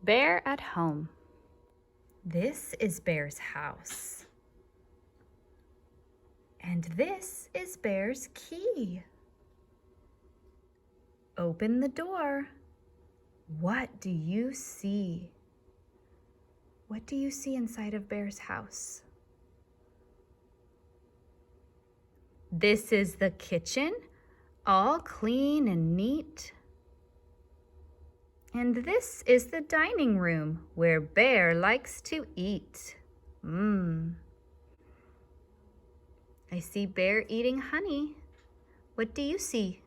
Bear at home. This is Bear's house. And this is Bear's key. Open the door. What do you see? What do you see inside of Bear's house? This is the kitchen, all clean and neat. And this is the dining room where Bear likes to eat. I see Bear eating honey. What do you see?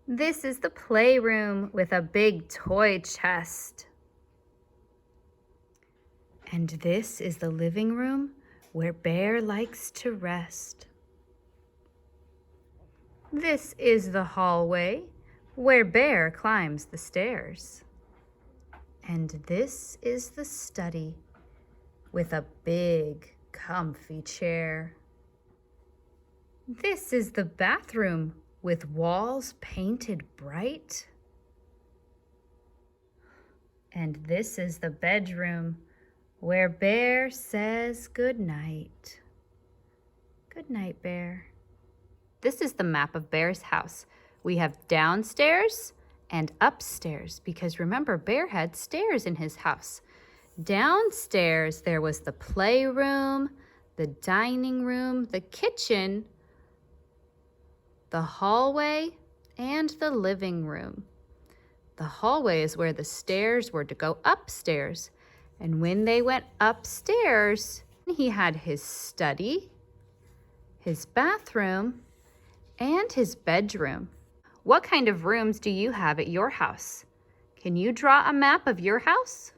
This is the playroom with a big toy chest. And this is the living room where Bear likes to rest. This is the hallway where Bear climbs the stairs. And this is the study with a big, comfy chair. This is the bathroom with walls painted bright. And this is the bedroom where Bear says good night. Good night, Bear. This is the map of Bear's house. We have downstairs and upstairs because remember, Bear had stairs in his house. Downstairs, there was the playroom, the dining room, the kitchen, the hallway, and the living room. The hallway is where the stairs were to go upstairs. And when they went upstairs, he had his study, his bathroom, and his bedroom. What kind of rooms do you have at your house? Can you draw a map of your house?